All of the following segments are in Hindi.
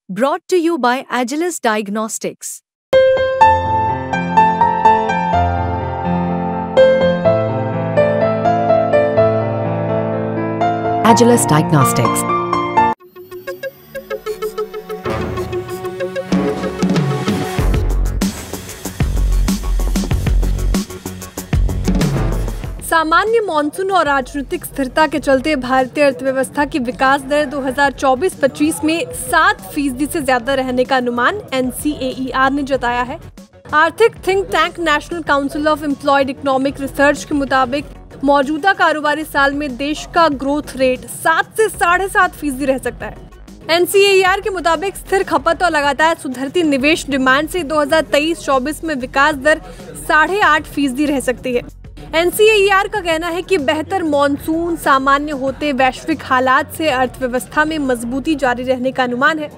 Brought to you by Agilus Diagnostics. Agilus Diagnostics. सामान्य मानसून और राजनीतिक स्थिरता के चलते भारतीय अर्थव्यवस्था की विकास दर 2024-25 में 7% से ज्यादा रहने का अनुमान NCAER ने जताया है। आर्थिक think tank national council of employed economic research के मुताबिक मौजूदा कारोबारी साल में देश का ग्रोथ रेट 7 से 7.5% रह सकता है। NCAER के मुताबिक स्थिर खपत और लगातार सुधरती निवेश डिमांड से 2023-24 में विकास दर 8.5% रह सकती है। NCAER का कहना है कि बेहतर मॉनसून, सामान्य होते वैश्विक हालात से अर्थव्यवस्था में मजबूती जारी रहने का अनुमान है।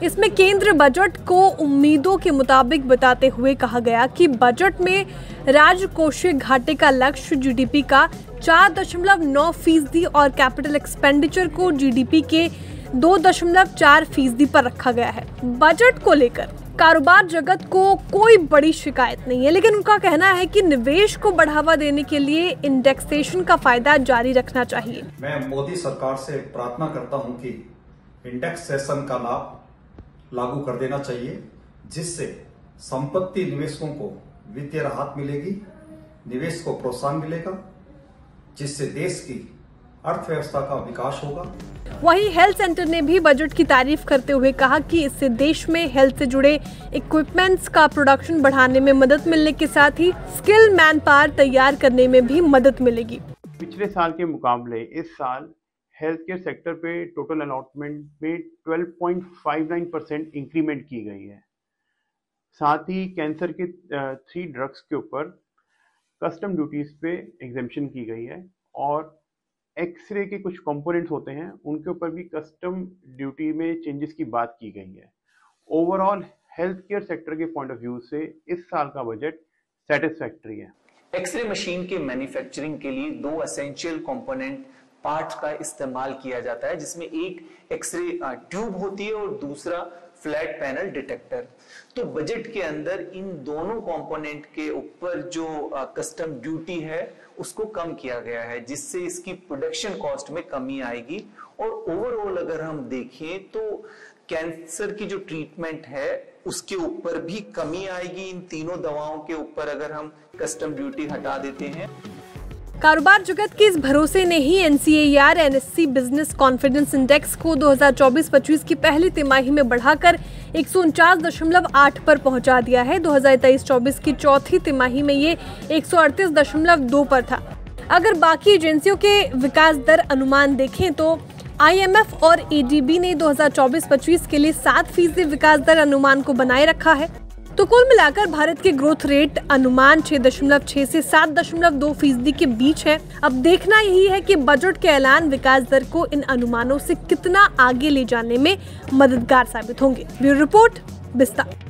इसमें केंद्र बजट को उम्मीदों के मुताबिक बताते हुए कहा गया कि बजट में राजकोषीय घाटे का लक्ष्य GDP का 4.9% और कैपिटल एक्सपेंडिचर को GDP के 2.4% पर रखा गया है। बजट को लेकर कारोबार जगत को कोई बड़ी शिकायत नहीं है, लेकिन उनका कहना है कि निवेश को बढ़ावा देने के लिए इंडेक्सेशन का फायदा जारी रखना चाहिए। मैं मोदी सरकार से प्रार्थना करता हूं कि इंडेक्सेशन का लाभ लागू कर देना चाहिए, जिससे संपत्ति निवेशकों को वित्तीय राहत मिलेगी, निवेश को प्रोत्साहन मिलेगा, जिससे देश की अर्थव्यवस्था का विकास होगा। वहीं हेल्थ सेंटर ने भी बजट की तारीफ करते हुए कहा कि इससे देश में हेल्थ से जुड़े इक्विपमेंट्स का प्रोडक्शन बढ़ाने में मदद मिलने के साथ ही स्किल मैन पावर तैयार करने में भी मदद मिलेगी। पिछले साल के मुकाबले इस साल हेल्थ केयर सेक्टर पे टोटल अलॉटमेंट में 12.59% इंक्रीमेंट की गई है। साथ ही कैंसर के 3 ड्रग्स के ऊपर कस्टम ड्यूटीज पे एग्जेम्पशन की गई है और एक्सरे के कुछ कंपोनेंट्स होते हैं उनके ऊपर भी कस्टम ड्यूटी में चेंजेस की बात की गई है। ओवरऑल हेल्थ केयर सेक्टर के पॉइंट ऑफ व्यू से इस साल का बजट सेटिस्फैक्टरी है। एक्सरे मशीन के मैन्युफैक्चरिंग के लिए 2 एसेंशियल कंपोनेंट पार्ट्स का इस्तेमाल किया जाता है, जिसमें एक एक्सरे ट्यूब होती है और दूसरा फ्लैट पैनल डिटेक्टर। तो बजट के अंदर इन दोनों कंपोनेंट के ऊपर जो कस्टम ड्यूटी है उसको कम किया गया है, जिससे इसकी प्रोडक्शन कॉस्ट में कमी आएगी। और ओवरऑल अगर हम देखें तो कैंसर की जो ट्रीटमेंट है उसके ऊपर भी कमी आएगी। इन तीनों दवाओं के ऊपर अगर हम कस्टम ड्यूटी हटा देते हैं। कारोबार जगत के इस भरोसे ने ही NCAER NSE business confidence index को 2024-25 की पहली तिमाही में बढ़ाकर 149.8 पर पहुंचा दिया है। 2023-24 की चौथी तिमाही में ये 138.2 पर था। अगर बाकी एजेंसियों के विकास दर अनुमान देखें तो IMF और ADB ने 2024-25 के लिए 7% विकास दर अनुमान को बनाए रखा है। तो कुल मिलाकर भारत के ग्रोथ रेट अनुमान 6.6 से 7.2% के बीच है। अब देखना यही है कि बजट के ऐलान विकास दर को इन अनुमानों से कितना आगे ले जाने में मददगार साबित होंगे। ब्यूरो रिपोर्ट, बिस्तार।